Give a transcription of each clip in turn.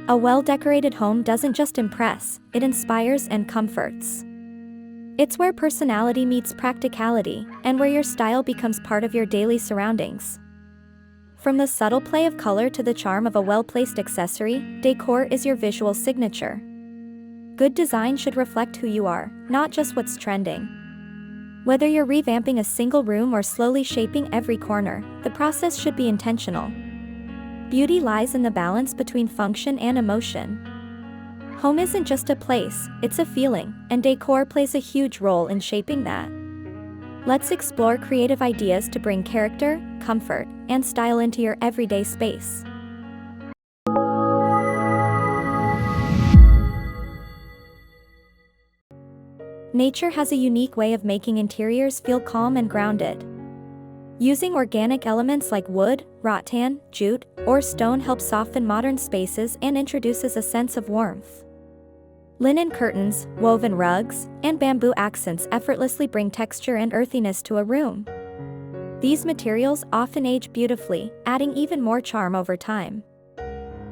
A well-decorated home doesn't just impress, it inspires and comforts. It's where personality meets practicality, and where your style becomes part of your daily surroundings. From the subtle play of color to the charm of a well-placed accessory, decor is your visual signature. Good design should reflect who you are, not just what's trending. Whether you're revamping a single room or slowly shaping every corner, the process should be intentional. Beauty lies in the balance between function and emotion. Home isn't just a place, it's a feeling, and decor plays a huge role in shaping that. Let's explore creative ideas to bring character, comfort, and style into your everyday space. Nature has a unique way of making interiors feel calm and grounded. Using organic elements like wood, rattan, jute, or stone helps soften modern spaces and introduces a sense of warmth. Linen curtains, woven rugs, and bamboo accents effortlessly bring texture and earthiness to a room. These materials often age beautifully, adding even more charm over time.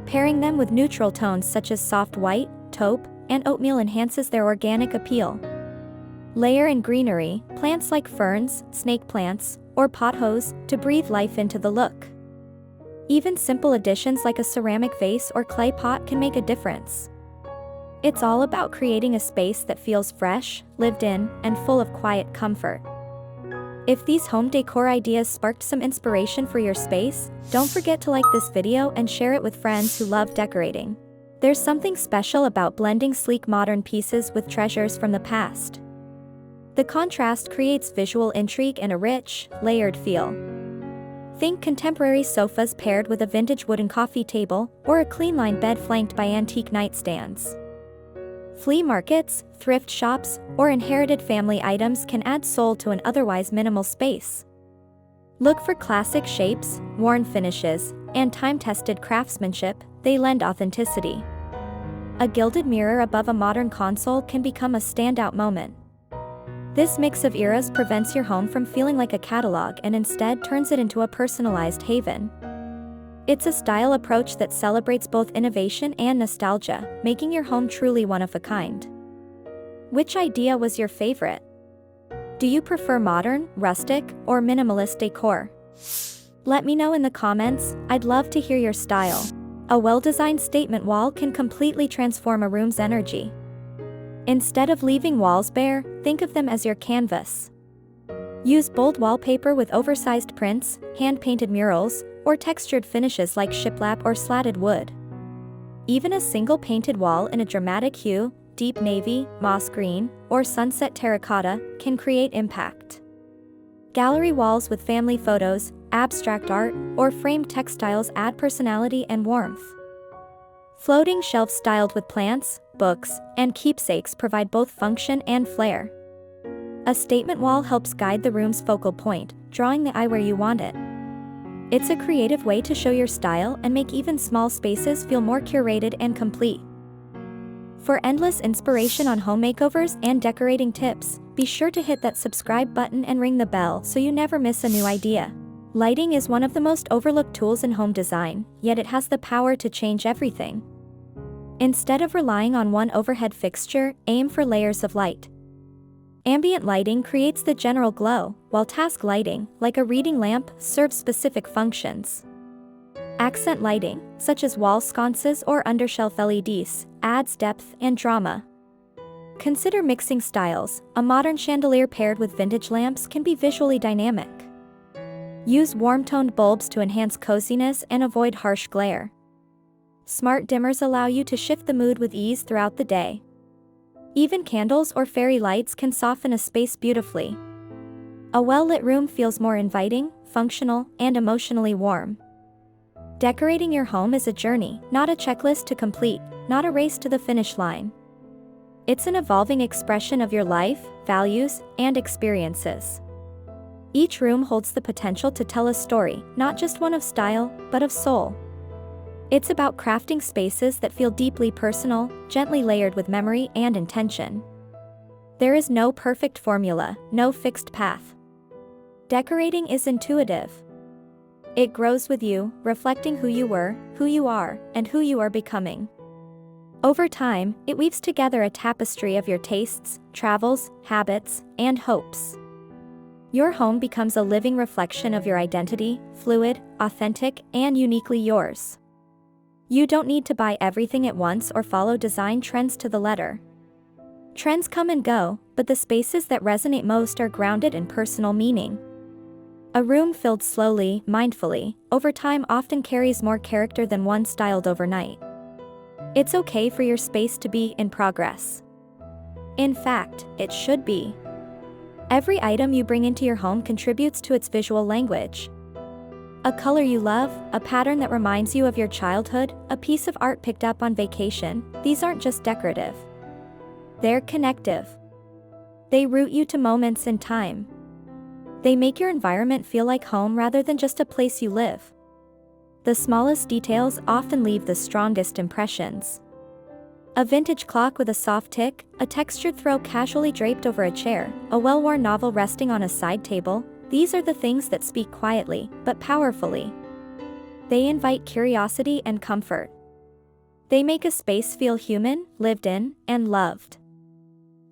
Pairing them with neutral tones such as soft white, taupe, and oatmeal enhances their organic appeal. Layer in greenery, plants like ferns, snake plants, or pothos, to breathe life into the look. Even simple additions like a ceramic vase or clay pot can make a difference. It's all about creating a space that feels fresh, lived in, and full of quiet comfort. If these home decor ideas sparked some inspiration for your space, don't forget to like this video and share it with friends who love decorating. There's something special about blending sleek modern pieces with treasures from the past. The contrast creates visual intrigue and a rich, layered feel. Think contemporary sofas paired with a vintage wooden coffee table, or a clean-lined bed flanked by antique nightstands. Flea markets, thrift shops, or inherited family items can add soul to an otherwise minimal space. Look for classic shapes, worn finishes, and time-tested craftsmanship. They lend authenticity. A gilded mirror above a modern console can become a standout moment. This mix of eras prevents your home from feeling like a catalog and instead turns it into a personalized haven. It's a style approach that celebrates both innovation and nostalgia, making your home truly one of a kind. Which idea was your favorite? Do you prefer modern, rustic, or minimalist decor? Let me know in the comments. I'd love to hear your style. A well-designed statement wall can completely transform a room's energy. Instead of leaving walls bare, think of them as your canvas. Use bold wallpaper with oversized prints, hand-painted murals, or textured finishes like shiplap or slatted wood. Even a single painted wall in a dramatic hue, deep navy, moss green, or sunset terracotta, can create impact. Gallery walls with family photos, abstract art, or framed textiles add personality and warmth. Floating shelves styled with plants, books, and keepsakes provide both function and flair. A statement wall helps guide the room's focal point, drawing the eye where you want it. It's a creative way to show your style and make even small spaces feel more curated and complete. For endless inspiration on home makeovers and decorating tips, be sure to hit that subscribe button and ring the bell so you never miss a new idea. Lighting is one of the most overlooked tools in home design, yet it has the power to change everything. Instead of relying on one overhead fixture, aim for layers of light. Ambient lighting creates the general glow, while task lighting, like a reading lamp, serves specific functions. Accent lighting, such as wall sconces or undershelf LEDs, adds depth and drama. Consider mixing styles. A modern chandelier paired with vintage lamps can be visually dynamic. Use warm-toned bulbs to enhance coziness and avoid harsh glare. Smart dimmers allow you to shift the mood with ease throughout the day. Even candles or fairy lights can soften a space beautifully. A well-lit room feels more inviting, functional, and emotionally warm. Decorating your home is a journey, not a checklist to complete, not a race to the finish line. It's an evolving expression of your life, values, and experiences. Each room holds the potential to tell a story, not just one of style, but of soul. It's about crafting spaces that feel deeply personal, gently layered with memory and intention. There is no perfect formula, no fixed path. Decorating is intuitive. It grows with you, reflecting who you were, who you are, and who you are becoming. Over time, it weaves together a tapestry of your tastes, travels, habits, and hopes. Your home becomes a living reflection of your identity, fluid, authentic, and uniquely yours. You don't need to buy everything at once or follow design trends to the letter. Trends come and go, but the spaces that resonate most are grounded in personal meaning. A room filled slowly, mindfully, over time often carries more character than one styled overnight. It's okay for your space to be in progress. In fact, it should be. Every item you bring into your home contributes to its visual language. A color you love, a pattern that reminds you of your childhood, a piece of art picked up on vacation, these aren't just decorative. They're connective. They root you to moments in time. They make your environment feel like home rather than just a place you live. The smallest details often leave the strongest impressions. A vintage clock with a soft tick, a textured throw casually draped over a chair, a well-worn novel resting on a side table, these are the things that speak quietly, but powerfully. They invite curiosity and comfort. They make a space feel human, lived in, and loved.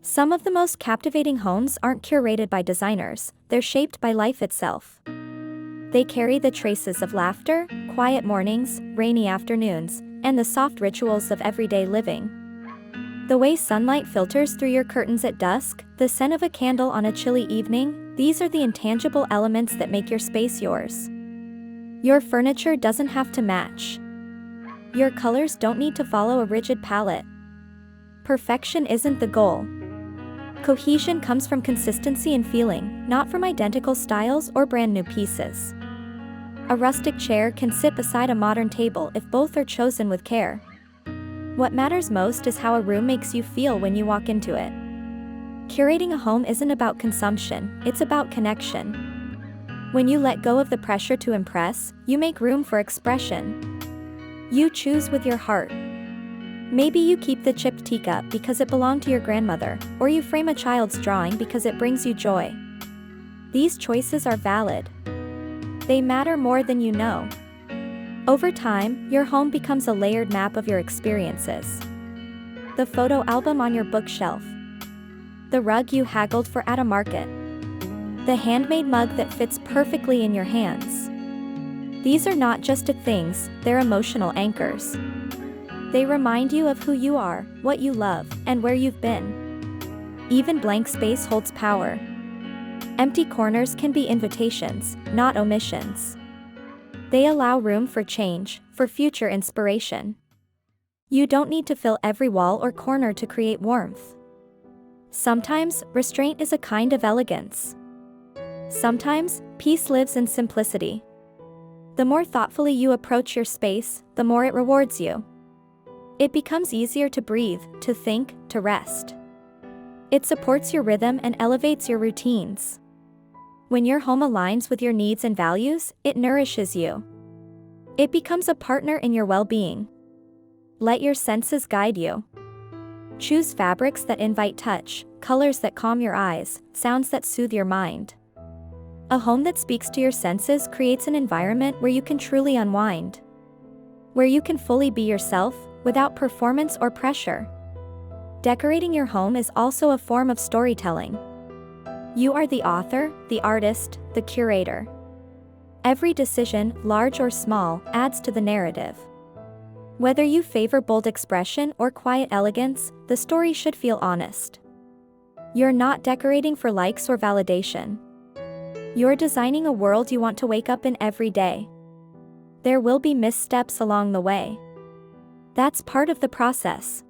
Some of the most captivating homes aren't curated by designers, they're shaped by life itself. They carry the traces of laughter, quiet mornings, rainy afternoons, and the soft rituals of everyday living. The way sunlight filters through your curtains at dusk, the scent of a candle on a chilly evening, these are the intangible elements that make your space yours. Your furniture doesn't have to match. Your colors don't need to follow a rigid palette. Perfection isn't the goal. Cohesion comes from consistency and feeling, not from identical styles or brand new pieces. A rustic chair can sit beside a modern table if both are chosen with care. What matters most is how a room makes you feel when you walk into it. Curating a home isn't about consumption, it's about connection. When you let go of the pressure to impress, you make room for expression. You choose with your heart. Maybe you keep the chipped teacup because it belonged to your grandmother, or you frame a child's drawing because it brings you joy. These choices are valid. They matter more than you know. Over time, your home becomes a layered map of your experiences. The photo album on your bookshelf. The rug you haggled for at a market. The handmade mug that fits perfectly in your hands. These are not just things, they're emotional anchors. They remind you of who you are, what you love, and where you've been. Even blank space holds power. Empty corners can be invitations, not omissions. They allow room for change, for future inspiration. You don't need to fill every wall or corner to create warmth. Sometimes, restraint is a kind of elegance. Sometimes, peace lives in simplicity. The more thoughtfully you approach your space, the more it rewards you. It becomes easier to breathe, to think, to rest. It supports your rhythm and elevates your routines. When your home aligns with your needs and values, it nourishes you. It becomes a partner in your well-being. Let your senses guide you. Choose fabrics that invite touch, colors that calm your eyes, sounds that soothe your mind. A home that speaks to your senses creates an environment where you can truly unwind. Where you can fully be yourself, without performance or pressure. Decorating your home is also a form of storytelling. You are the author, the artist, the curator. Every decision, large or small, adds to the narrative. Whether you favor bold expression or quiet elegance, the story should feel honest. You're not decorating for likes or validation. You're designing a world you want to wake up in every day. There will be missteps along the way. That's part of the process.